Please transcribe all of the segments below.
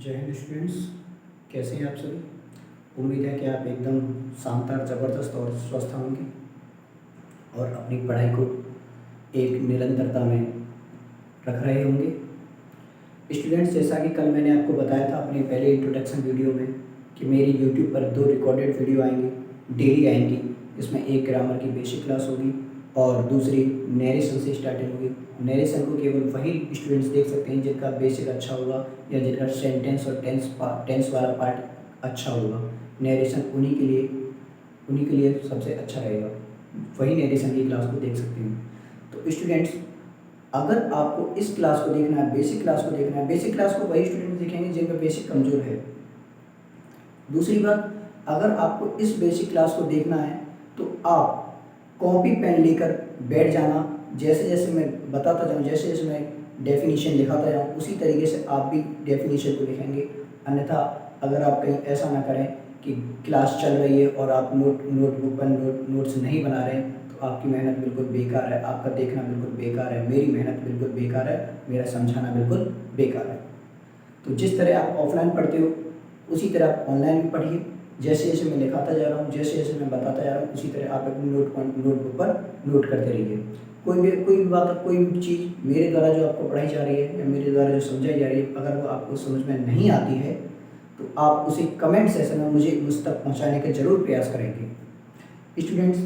जय हिंद स्टूडेंट्स, कैसे हैं आप सभी। उम्मीद है कि आप एकदम शानदार, ज़बरदस्त और स्वस्थ होंगे और अपनी पढ़ाई को एक निरंतरता में रख रहे होंगे। स्टूडेंट्स, जैसा कि कल मैंने आपको बताया था अपने पहले इंट्रोडक्शन वीडियो में कि मेरी यूट्यूब पर 2 रिकॉर्डेड वीडियो आएंगी, डेली आएंगी। इसमें एक ग्रामर की बेसिक क्लास होगी और दूसरी नरेशन से स्टार्टिंग होगी। नरेशन को केवल वही स्टूडेंट्स देख सकते हैं जिनका बेसिक अच्छा होगा या जिनका सेंटेंस और टेंस वाला पार्ट अच्छा होगा। नरेशन उन्हीं के लिए सबसे अच्छा रहेगा, वही नरेशन की क्लास को देख सकते हैं। तो स्टूडेंट्स, अगर आपको इस क्लास को देखना है, बेसिक क्लास को देखना है, बेसिक क्लास को वही स्टूडेंट देखेंगे जिनका बेसिक कमज़ोर है। दूसरी बात, अगर आपको इस बेसिक क्लास को देखना है तो आप कॉपी पेन लेकर बैठ जाना। जैसे जैसे मैं बताता जाऊँ, जैसे जैसे मैं डेफिनेशन लिखाता जाऊँ, उसी तरीके से आप भी डेफिनेशन को लिखेंगे। अन्यथा अगर आप कहीं ऐसा ना करें कि क्लास चल रही है और आप नोटबुक पर नोट्स नहीं बना रहे, तो आपकी मेहनत बिल्कुल बेकार है, आपका देखना बिल्कुल बेकार है, मेरी मेहनत बिल्कुल बेकार है, मेरा समझाना बिल्कुल बेकार है। तो जिस तरह आप ऑफलाइन पढ़ते हो उसी तरह आप ऑनलाइन भी पढ़िए। जैसे जैसे मैं लिखाता जा रहा हूँ, जैसे जैसे मैं बताता जा रहा हूँ, उसी तरह आप अपनी नोटबुक पर नोट करते रहिए। कोई भी बात, कोई भी चीज़ मेरे द्वारा जो आपको पढ़ाई जा रही है या मेरे द्वारा जो समझाई जा रही है, अगर वो आपको समझ में नहीं आती है तो आप उसे कमेंट सेक्शन में मुझ तक पहुँचाने का ज़रूर प्रयास करेंगे। स्टूडेंट्स,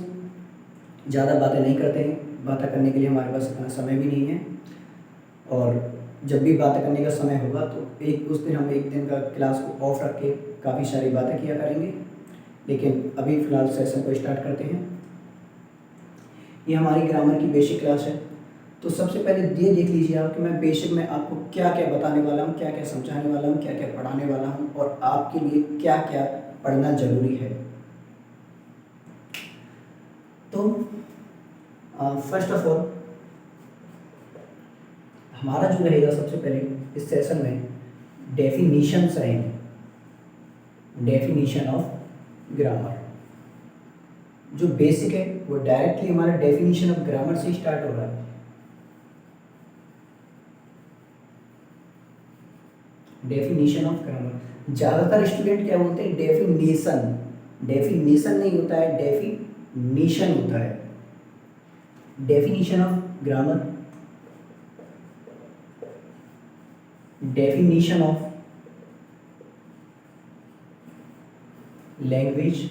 ज़्यादा बातें नहीं करते हैं, बातें करने के लिए हमारे पास इतना समय भी नहीं है, और जब भी बातें करने का समय होगा तो उस दिन हम एक दिन का क्लास को ऑफ रख के काफ़ी सारी बातें किया करेंगे। लेकिन अभी फ़िलहाल सेशन को स्टार्ट करते हैं। ये हमारी ग्रामर की बेसिक क्लास है। तो सबसे पहले ये देख लीजिए आप कि मैं बेसिक में आपको क्या क्या बताने वाला हूँ, क्या क्या समझाने वाला हूँ, क्या क्या पढ़ाने वाला हूँ और आपके लिए क्या क्या पढ़ना ज़रूरी है। तो फर्स्ट ऑफ ऑल हमारा जो रहेगा सबसे पहले इस सेशन में डेफिनीशंस रहेंगे। डेफिनीशन ऑफ ग्रामर जो बेसिक है वो डायरेक्टली हमारा डेफिनीशन ऑफ ग्रामर से स्टार्ट हो रहा है। डेफिनीशन ऑफ ग्रामर, ज़्यादातर स्टूडेंट क्या बोलते हैं, डेफिनेशन। डेफिनेशन नहीं होता है, डेफिनीशन होता है। Definition of grammar, definition of language,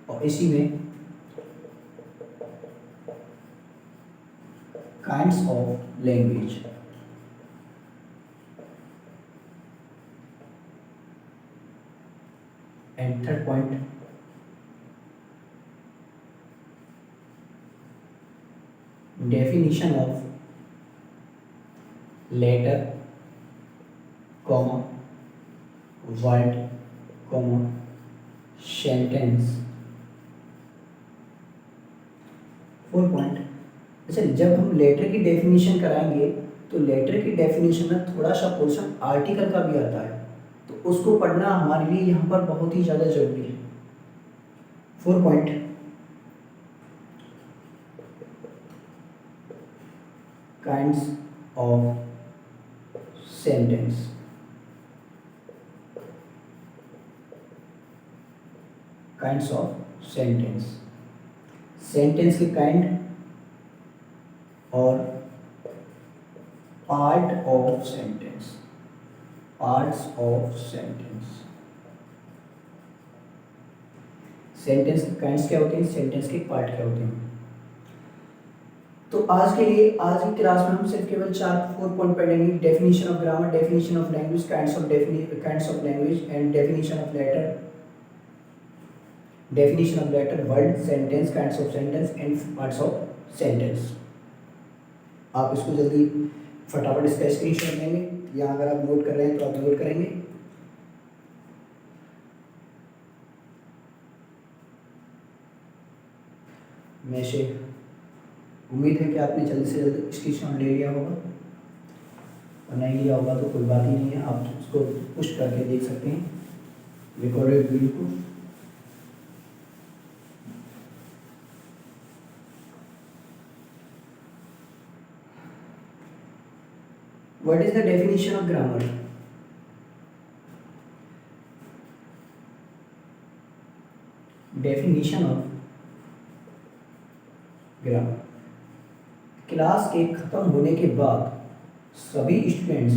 और इसी में kinds of language. And third point, definition of letter, comma, word, comma, sentence. Four point, अच्छा, जब हम लेटर की डेफिनेशन कराएंगे तो लेटर की डेफिनेशन में थोड़ा सा पोर्शन आर्टिकल का भी आता है, तो उसको पढ़ना हमारे लिए यहाँ पर बहुत ही ज़्यादा जरूरी है। Four point, kinds of sentence. Kinds of sentence, sentence की काइंड और part of sentence, parts of sentence. Sentence के काइंड्स क्या होते हैं, सेंटेंस के पार्ट क्या होते हैं। तो आज के लिए, आज की क्लास में हम सिर्फ केवल 4 पॉइंट पढ़ेंगे। Definition of grammar, definition of language, kinds of language and definition of letter, definition of letter, word, sentence, kinds of sentence and parts of sentence. आप इसको जल्दी फटाफट इसका स्क्रीनशॉट लेंगे, या अगर आप नोट कर रहे हैं तो आप नोट करेंगे। मैं से उम्मीद है कि आपने जल्दी से जल्दी स्क्रीनशॉट ले लिया होगा, और नहीं लिया होगा तो कोई बात ही नहीं है, आप उसको पुश करके देख सकते हैं रिकॉर्डेड वीडियो को। What is the definition of grammar? Definition of grammar, class के ख़त्म होने के बाद सभी स्टूडेंट्स,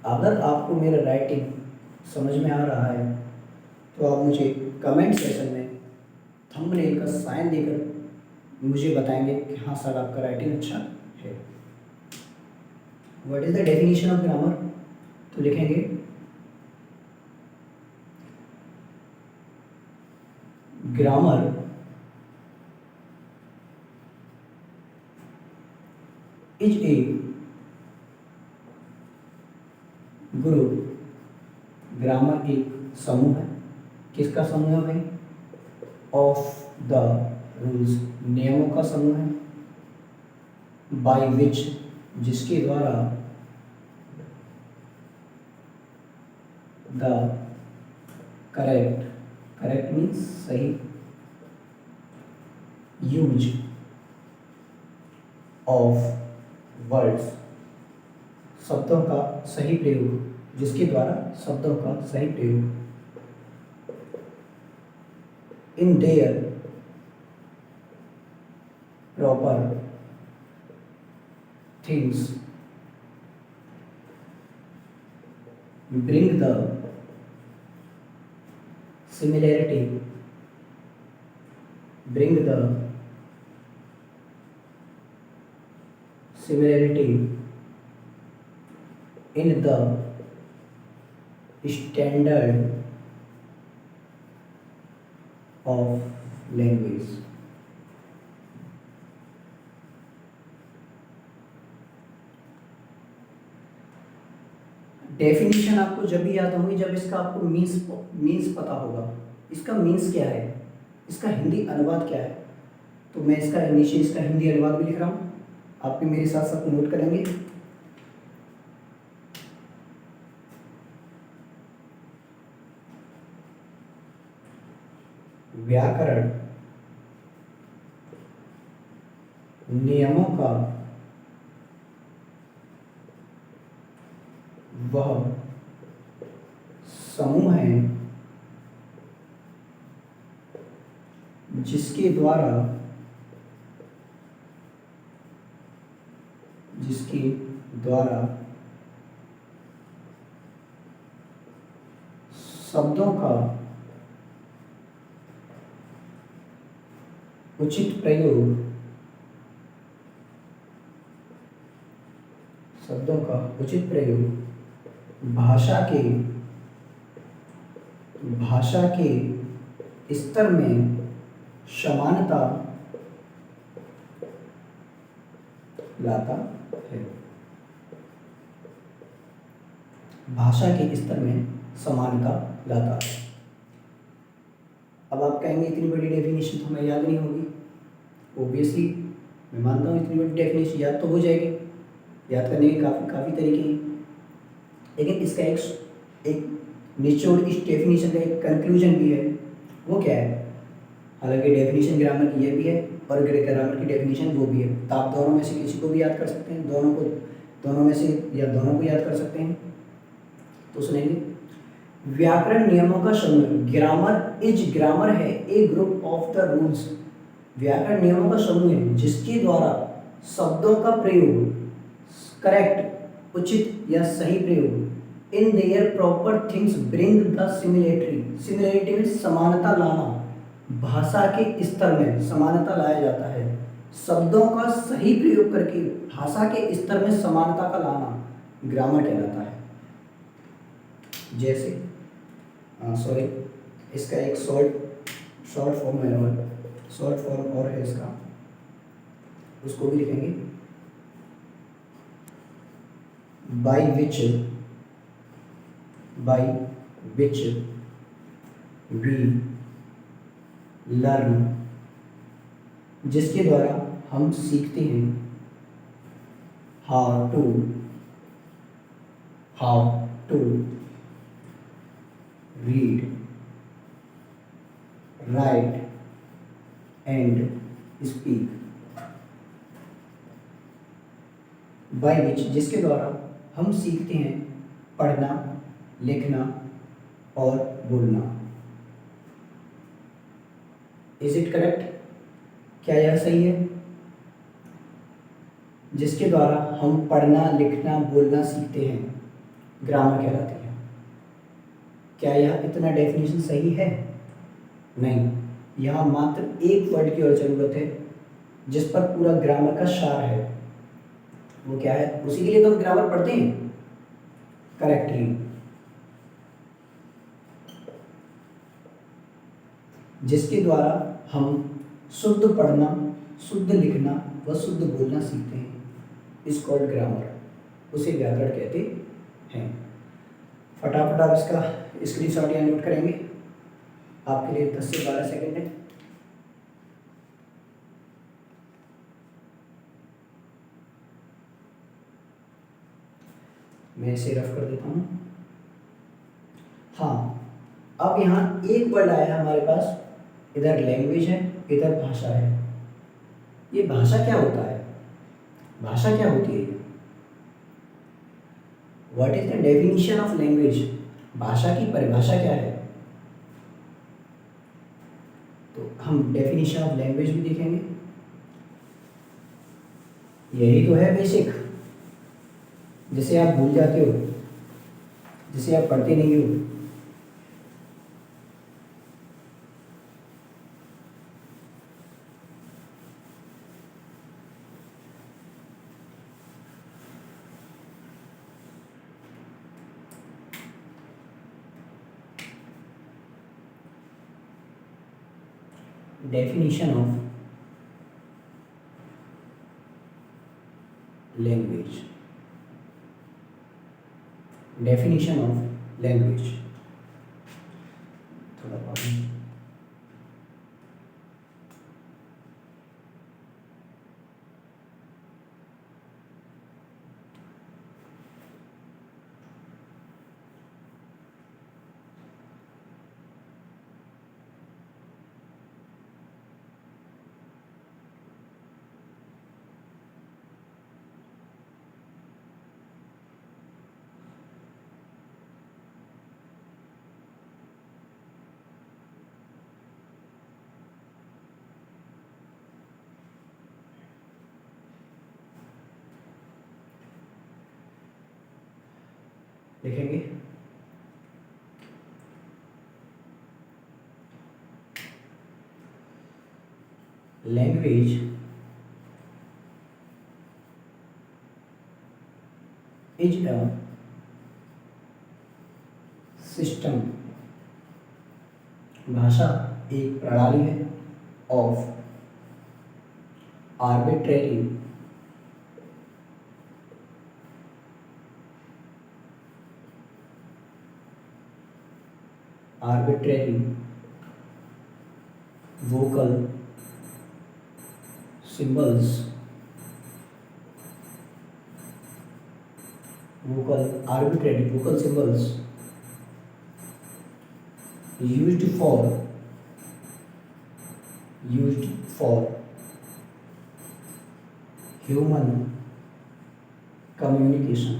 अगर आपको मेरा राइटिंग समझ में आ रहा है तो आप मुझे कमेंट सेक्शन में थंबनेल का साइन देकर मुझे बताएंगे कि हाँ सर आपका राइटिंग अच्छा है। What is the definition of grammar? तो लिखेंगे grammar is a group, grammar एक समूह है। किसका समूह है भाई? ऑफ द रूल्स, नियमों का समूह है। बाय विच, जिसके द्वारा द करेक्ट, करेक्ट मीन्स सही, यूज ऑफ वर्ड्स, शब्दों का सही प्रयोग, जिसके द्वारा शब्दों का सही प्रयोग, in their proper things bring the similarity, bring the similarity in the standard of language। Definition आपको जब भी याद होगी जब इसका आपको मीन्स पता होगा। इसका मीन्स क्या है, इसका हिंदी अनुवाद क्या है। तो मैं इसका नीचे इसका हिंदी अनुवाद भी लिख रहा हूँ, आप भी मेरे साथ साथ नोट करेंगे। व्याकरण नियमों का वह समूह है जिसके द्वारा शब्दों का उचित प्रयोग, शब्दों का उचित प्रयोग भाषा के स्तर में समानता लाता है। भाषा के स्तर में समानता लाता है। अब आप कहेंगे इतनी बड़ी डेफिनेशन तो हमें याद नहीं होगी। ओब्वियसली मैं मानता हूँ इतनी बड़ी डेफिनेशन याद तो हो जाएगी, याद करने के काफ़ी तरीके हैं, लेकिन इसका एक निचोड़, इस डेफिनेशन का एक कंक्लूजन भी है। वो क्या है? हालांकि डेफिनेशन ग्रामर की ये भी है और ग्रामर की डेफिनेशन वो भी है, तो आप दोनों में से किसी को भी याद कर सकते हैं, दोनों में से या दोनों को याद कर सकते हैं। तो सुनेंगे, व्याकरण नियमों का समूह, ग्रामर है ए ग्रुप ऑफ द रूल्स, व्याकरण नियमों का समूह है जिसके द्वारा शब्दों का प्रयोग, करेक्ट उचित या सही प्रयोग, in their proper things bring the similarity में समानता लाना, भाषा के स्तर में समानता लाया जाता है। शब्दों का सही प्रयोग करके भाषा के स्तर में समानता का लाना ग्रामर कहलाता है। जैसे इसका एक शॉर्ट फॉर्म और है इसका, उसको भी लिखेंगे, बाय विच वी लर्न, जिसके द्वारा हम सीखते हैं, how to read, write and speak. By which, जिसके द्वारा हम सीखते हैं पढ़ना, लिखना और बोलना। Is it correct? क्या यह सही है? जिसके द्वारा हम पढ़ना, लिखना, बोलना सीखते हैं, ग्रामर कहलाती है। क्या यह इतना डेफिनेशन सही है? नहीं, यहाँ मात्र एक वर्ड की और ज़रूरत है जिस पर पूरा ग्रामर का सार है। वो क्या है? उसी के लिए तो हम ग्रामर पढ़ते हैं करेक्टली। जिसके द्वारा हम शुद्ध पढ़ना, शुद्ध लिखना व शुद्ध बोलना सीखते हैं, इस कॉल्ड ग्रामर, उसे व्याकरण कहते हैं। फटाफट आप इसका स्क्रीनशॉट या नोट करेंगे, आपके लिए 10 से 12 सेकंड है। मैं इसे रफ कर देता हूँ। हाँ, अब यहाँ एक वर्ड आया हमारे पास, इधर लैंग्वेज है, इधर भाषा है। ये भाषा क्या होता है? भाषा क्या होती है? What is the definition of language? भाषा की परिभाषा क्या है? तो हम डेफिनेशन ऑफ लैंग्वेज भी देखेंगे। यही तो है बेसिक, जिसे आप भूल जाते हो, जिसे आप पढ़ते नहीं हो। Definition of language. Definition of language. थोड़ा पानी। लिखेंगे लैंग्वेज इज अ सिस्टम, भाषा एक प्रणाली है, of arbitrary vocal symbols, arbitrary vocal symbols used for human communication.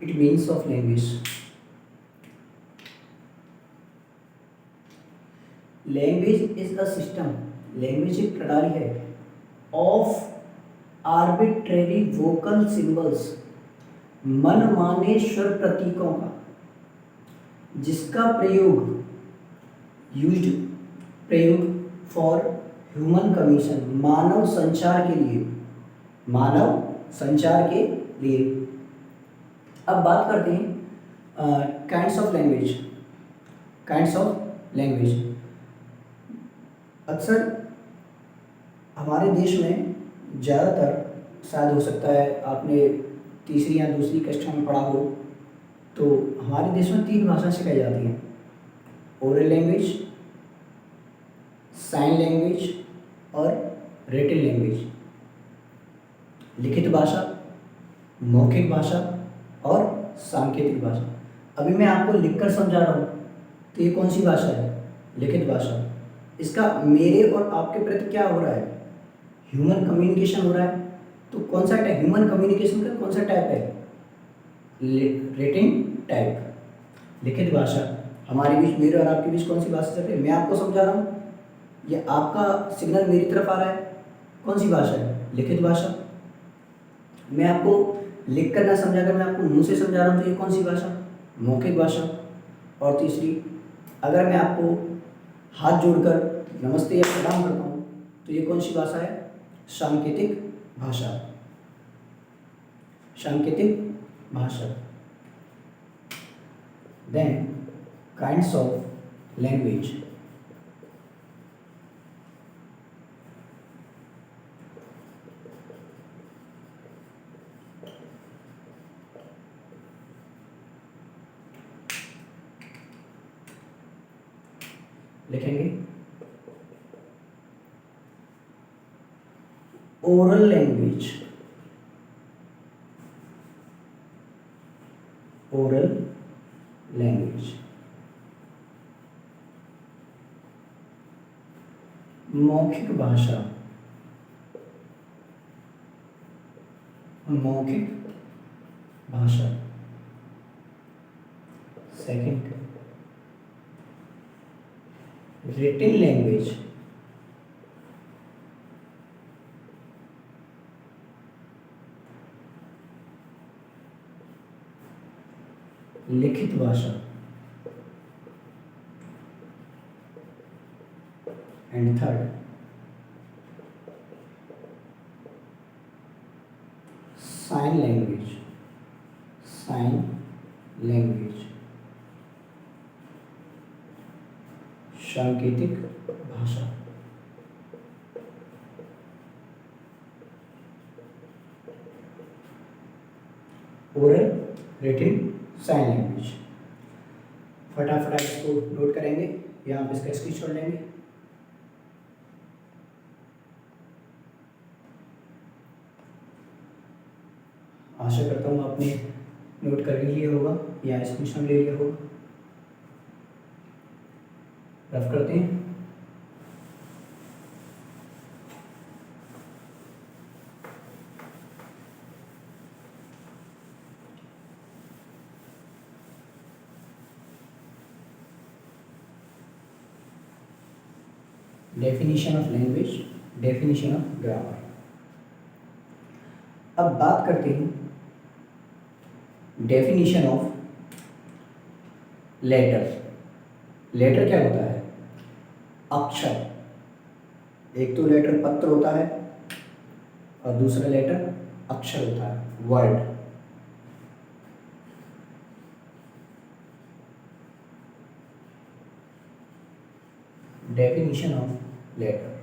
It means of language. Language is a system. Language एक प्रणाली है of arbitrary vocal symbols, मनमाने स्वर प्रतीकों का, जिसका प्रयोग फॉर ह्यूमन कम्युनिकेशन, मानव संचार के लिए। अब बात करते हैं काइंड्स ऑफ लैंग्वेज। अक्सर हमारे देश में ज़्यादातर, शायद हो सकता है आपने तीसरी या दूसरी कक्षा में पढ़ा हो, तो हमारे देश में 3 भाषा सिखाई जाती हैं, ओरल लैंग्वेज, साइन लैंग्वेज और रिटन लैंग्वेज। लिखित भाषा, मौखिक भाषा और सांकेतिक भाषा। अभी मैं आपको लिखकर समझा रहा हूँ, तो ये कौन सी भाषा है? लिखित भाषा। इसका मेरे और आपके प्रति क्या हो रहा है, ह्यूमन कम्युनिकेशन हो रहा है। तो कौन सा टाइप, ह्यूमन कम्युनिकेशन का कौन सा टाइप है, रिटन टाइप, लिखित भाषा। हमारे बीच, मेरे और आपके बीच कौन सी भाषा चल रही है, मैं आपको समझा रहा हूँ, ये आपका सिग्नल मेरी तरफ आ रहा है, कौन सी भाषा है, लिखित भाषा। मैं आपको लिख कर ना समझा कर मैं आपको मुंह से समझा रहा हूँ, तो ये कौन सी भाषा, मौखिक भाषा। और तीसरी, अगर मैं आपको हाथ जोड़कर नमस्ते या प्रणाम करता हूँ, तो ये कौन सी भाषा है, सांकेतिक भाषा, सांकेतिक भाषा। देन काइंड्स ऑफ लैंग्वेज, लिखेंगे ओरल लैंग्वेज, ओरल लैंग्वेज, मौखिक भाषा, मौखिक भाषा। सेकंड, रिटन लैंग्वेज, लिखित भाषा। And third, sign language, sign language, सांकेतिक भाषा। Oral, written, sign language. फटाफट आप इसको नोट करेंगे या आप इसका स्क्रीनशॉट लेंगे। आशा करता हूँ आपने नोट कर लिया होगा या स्क्रीनशॉट ले लिया होगा। रफ करते हैं। Definition of language, definition of grammar. अब बात करते हैं डेफिनेशन ऑफ लेटर। लेटर क्या होता है, अक्षर। एक तो लेटर पत्र होता है और दूसरा लेटर अक्षर होता है, word. Definition of letter,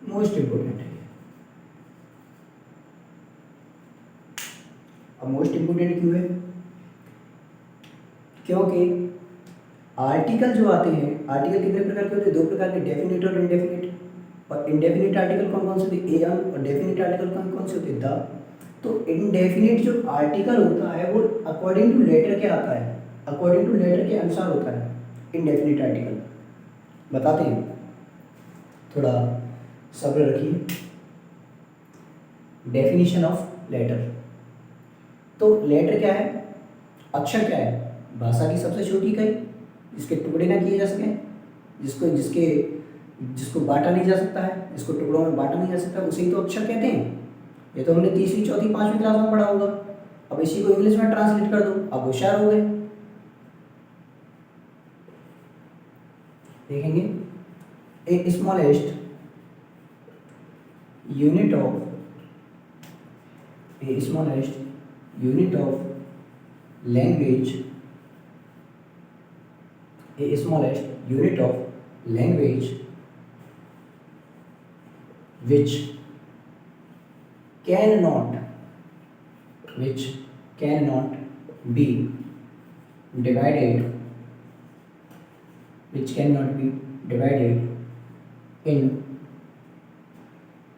most important है। अब मोस्ट इंपोर्टेंट क्यों है, क्योंकि आर्टिकल जो आते हैं, आर्टिकल कितने प्रकार के होते हैं, दो प्रकार के, डेफिनेट और इंडेफिनेट। और इंडेफिनेट आर्टिकल कौन कौन से होते हैं, एन, और डेफिनेट आर्टिकल कौन कौन से होते हैं, द। तो इंडेफिनेट जो आर्टिकल होता है वो अकॉर्डिंग टू लेटर के आता है, अकॉर्डिंग टू लेटर के अनुसार होता है इंडेफिनेट आर्टिकल। बताते हैं, थोड़ा सब्र रखिए। डेफिनेशन ऑफ लेटर, तो लेटर क्या है, अक्षर क्या है, भाषा की सबसे छोटी इकाई, जिसके टुकड़े ना किए जा सकें, जिसको जिसके जिसको बांटा नहीं जा सकता है, जिसको टुकड़ों में बांटा नहीं जा सकता, उसे ही तो अक्षर कहते हैं। ये तो हमने तीसरी, चौथी, पांचवी क्लास में पढ़ा होगा। अब इसी को इंग्लिश में ट्रांसलेट कर दो, अब होशियार हो गए। देखेंगे, a smallest unit of, a smallest unit of language, a smallest unit of language which cannot be divided, which cannot be divided in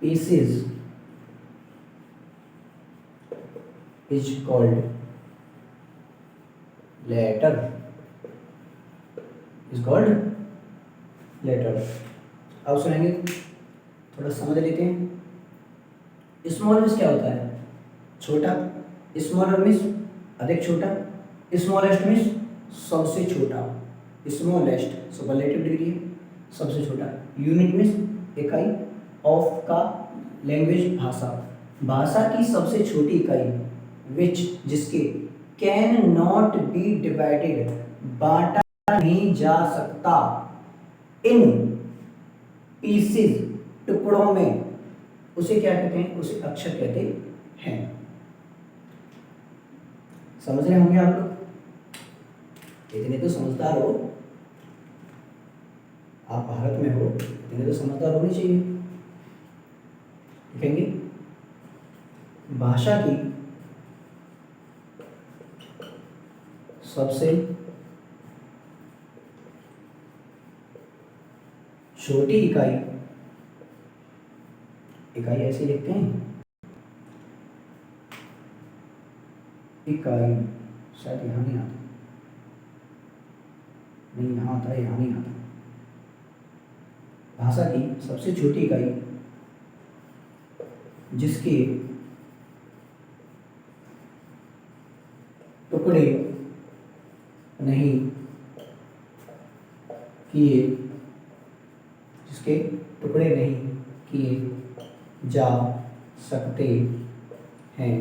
pieces is called letter, is called letter. अब सुनेंगे, थोड़ा समझ लेते हैं। स्मॉल मीन्स क्या होता है? छोटा। स्मॉलर मीन्स अधिक छोटा। स्मॉलेस्ट मीन्स सबसे छोटा। स्मॉलेस्ट सुपरलेटिव डिग्री है, सबसे छोटा। यूनिट मीन्स इकाई। ऑफ का लैंग्वेज भाषा, भाषा की सबसे छोटी इकाई। विच जिसके, कैन नॉट बी डिवाइडेड बांटा नहीं जा सकता, इन पीसेस टुकड़ों में, उसे क्या कहते हैं? उसे अक्षर कहते हैं। समझ रहे होंगे आप लोग? इतने तो समझदार हो आप, भारत में हो, इतने तो समझदार होने चाहिए। लिखेंगे भाषा की सबसे छोटी इकाई, इकाई ऐसे लिखते हैं, इकाई, शायद यहाँ नहीं आता, नहीं यहाँ आता है, यहाँ नहीं आता। भाषा की सबसे छोटी इकाई जिसके टुकड़े नहीं किए, जिसके टुकड़े नहीं किए जा सकते हैं,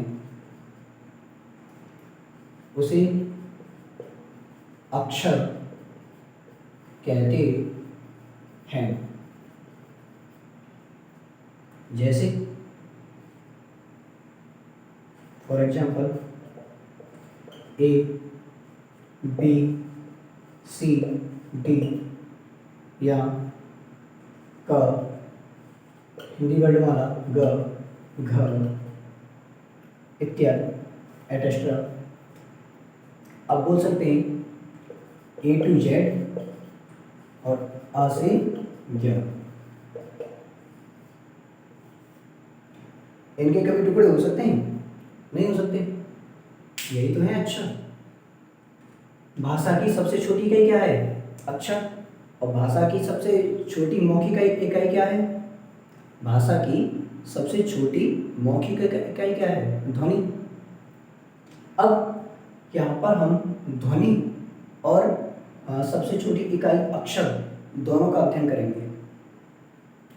उसे अक्षर कहते हैं। जैसे for example A B C D, या क, हिंदी वर्णमाला ग घ इत्यादि एटेस्ट्रा। अब बोल सकते हैं ए टू जेड और आ से य। इनके कभी टुकड़े हो सकते हैं? नहीं हो सकते। यही तो है अक्षर। भाषा की सबसे छोटी इकाई क्या है? अक्षर। और भाषा की सबसे छोटी मौखिक इकाई क्या है? भाषा की सबसे छोटी मौखिक इकाई क्या है? ध्वनि। अब यहाँ पर हम ध्वनि और सबसे छोटी इकाई अक्षर दोनों का अध्ययन करेंगे,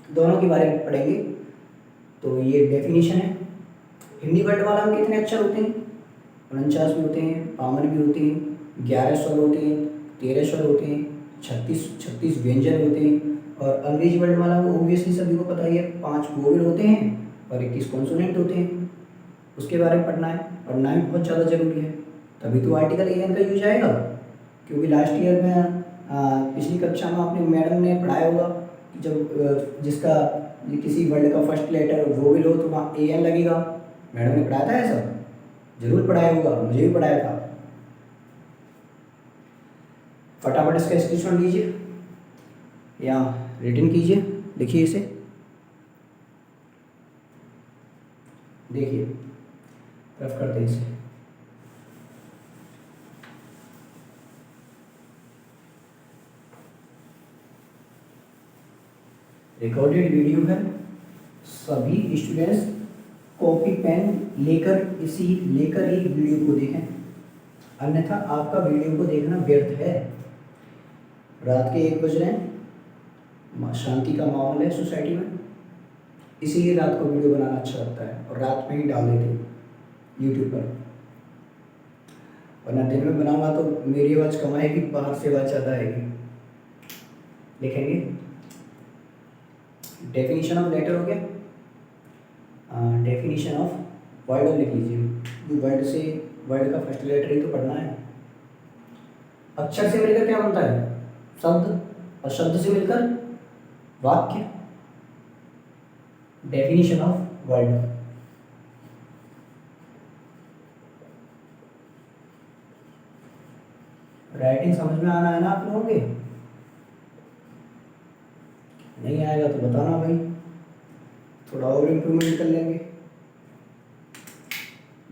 दोनों के बारे में पढ़ेंगे। तो ये डेफिनेशन है। हिंदी वर्णमाला में कितने अक्षर होते हैं? 49 भी होते हैं, 52 भी होते हैं, 11 स्वर होते हैं, 13 स्वर होते हैं, 36 व्यंजन होते हैं। और अंग्रेजी वर्णमाला में ओब्वियसली सभी को पता ही है, 5 वोवेल होते हैं और 21 कॉन्सोनेंट होते हैं। उसके बारे में पढ़ना है, पढ़ना भी बहुत ज़्यादा जरूरी है, तभी तो आर्टिकल एन का यूज आएगा। क्योंकि लास्ट ईयर में पिछली कक्षा में आपने मैडम ने पढ़ाया होगा कि जब जिसका किसी वर्ड का फर्स्ट लेटर वोवेल हो तो वहाँ ए एन लगेगा। मैडम ने पढ़ाया था ऐसा? जरूर पढ़ाया होगा, मुझे भी पढ़ाया था। फटाफट इसका स्क्रीनशॉट लीजिए या रिटन कीजिए, देखिए इसे, देखिए रफ करते हैं इसे। रिकॉर्डेड वीडियो है, सभी स्टूडेंट्स कॉपी पेन लेकर ही वीडियो को देखें, अन्यथा आपका वीडियो को देखना व्यर्थ है। रात के 1 बज रहे हैं, शांति का माहौल है सोसाइटी में, इसीलिए रात को वीडियो बनाना अच्छा लगता है और रात में ही डाल देते हैं यूट्यूब पर। वरना दिन में बनाऊंगा तो मेरी आवाज़ कम आएगी, बाहर से आवाज़ ज़्यादा आएगी। लिखेंगे डेफिनेशन ऑफ लेटर हो गया, डेफिनेशन ऑफ वर्ड लिख लीजिए। वर्ड से वर्ड का फर्स्ट लेटर ही तो पढ़ना है। अक्षर से मिलकर क्या बनता है? शब्द, और शब्द से मिलकर वाक्य। Definition of word. राइटिंग समझ में आना है ना आप लोगों के? नहीं आएगा तो बताना भाई, थोड़ा और इम्प्रूवमेंट कर लेंगे।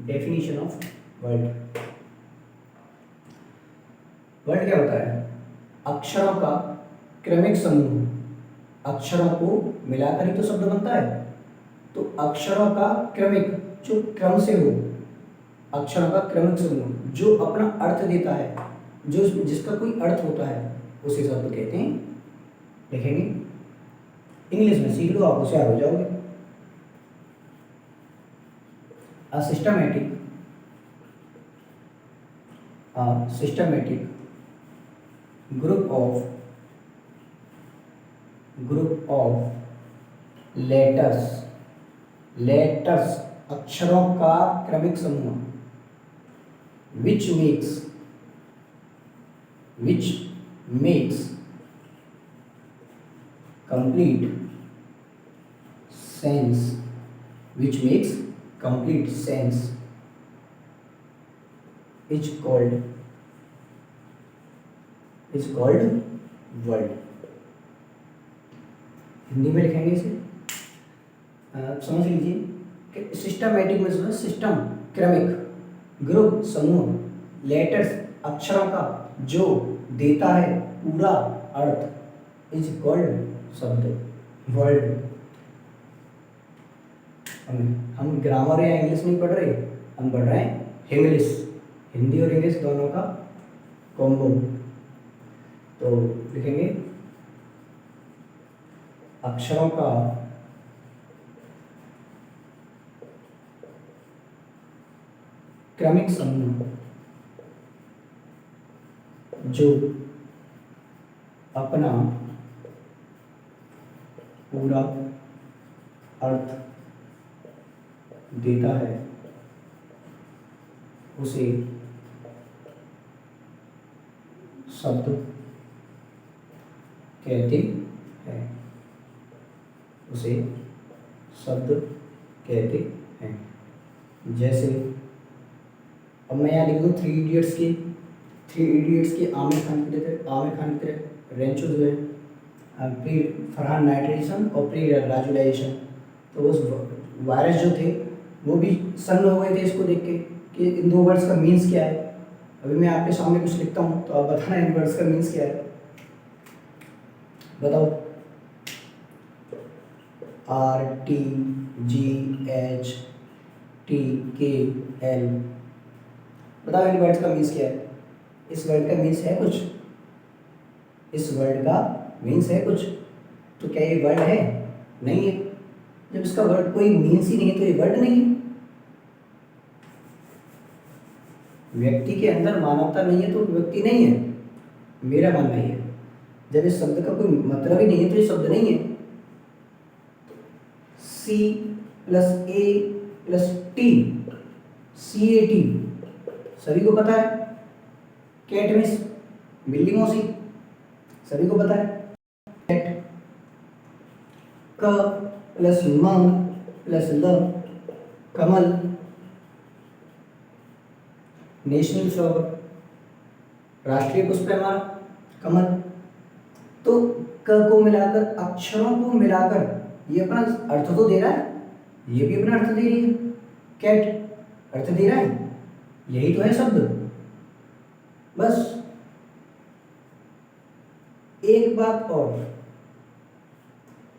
Definition of word. वर्ड क्या होता है? अक्षरों का क्रमिक समूह, अक्षरों को मिलाकर ही तो शब्द बनता है। तो अक्षरों का क्रमिक, जो क्रम से हो, अक्षरों का क्रमिक समूह जो अपना अर्थ देता है, जो जिसका कोई अर्थ होता है, उसे शब्द कहते हैं। लिखेंगे, इंग्लिश में सीख लो, आप होशियार हो जाओगे। A systematic group of letters अक्षरों का क्रमिक समूह, which makes complete sense, is called word। Hindi में लिखेंगे इसे, समझ लीजिए कि सिस्टमैटिक में जो है सिस्टम, क्रमिक, ग्रुप समूह, लेटर्स अक्षरों का जो देता है पूरा अर्थ, इज कॉल्ड शब्द, वर्ड। हम ग्रामर या इंग्लिश नहीं पढ़ रहे, हम पढ़ रहे हैं इंग्लिश, हिंदी और इंग्लिश दोनों का कॉम्बो। तो लिखेंगे अक्षरों का क्रमिक समूह जो अपना पूरा अर्थ देता है, उसे शब्द कहते हैं, जैसे अब मैं यहाँ लिख दूँ थ्री इडियट्स के आमिर खान की तरह रेंचो जो है, प्री फरहान नाइट्रेशन और प्री राजुलाइजेशन। तो उस वायरस जो थे वो भी सन्न हो गए थे इसको देख के कि इन दो वर्ड्स का मीन्स क्या है। अभी मैं आपके सामने कुछ लिखता हूँ तो आप बताना इन वर्ड्स का मीन्स क्या है, बताओ। RTGHTKL, बताओ इन वर्ड्स का मीन्स क्या है। इस वर्ड का मीन्स है कुछ, तो क्या ये वर्ड है? नहीं है। जब इसका वर्ड कोई मीन्स ही नहीं है तो ये वर्ड नहीं है। व्यक्ति के अंदर मानवता नहीं है तो व्यक्ति नहीं है, मेरा मानना ही है। जब इस शब्द का कोई मतलब ही नहीं है तो ये शब्द नहीं है। C+A+T, CAT सभी को पता है। कैट मीन्स बिल्ली मौसी, सभी को पता है। कैट। क+म+ल कमल, नेशनल फ्लावर, राष्ट्रीय पुष्प है हमारा कमल। तो क को मिलाकर, अक्षरों को मिलाकर ये अपना अर्थ तो दे रहा है, ये भी अपना अर्थ दे रही है। कैट अर्थ दे रहा है, यही तो है शब्द। बस एक बात और,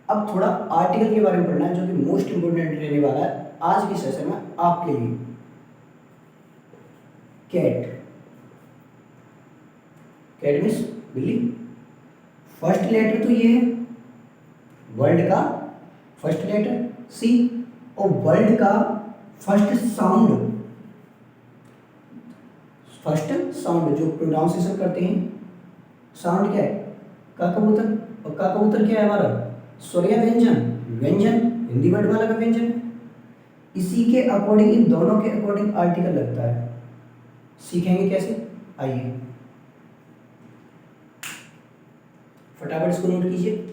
अब थोड़ा आर्टिकल के बारे में पढ़ना है जो कि मोस्ट इंपोर्टेंट रहने वाला है आज की सेशन में आपके लिए। कैट मीन्स बिल्ली। फर्स्ट लेटर तो ये है वर्ड का फर्स्ट लेटर सी, और वर्ड का फर्स्ट साउंड जो प्रोनाउंसिएशन करते हैं, साउंड क्या है? का कबूतर। और का कबूतर क्या है हमारा? स्वरिया व्यंजन, हिंदी वर्ड वाला का व्यंजन। इसी के अकॉर्डिंग, इन दोनों के अकॉर्डिंग आर्टिकल लगता है। सीखेंगे कैसे, आइए फटाफट इसको नोट कीजिए।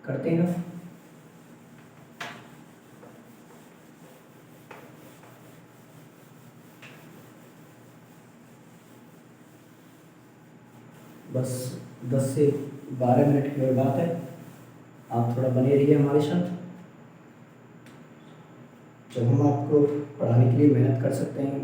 करते हैं रफ। बस 10 से 12 मिनट की और बात है, आप थोड़ा बने रहिए हमारे साथ। जब हम आपको पढ़ाने के लिए मेहनत कर सकते हैं,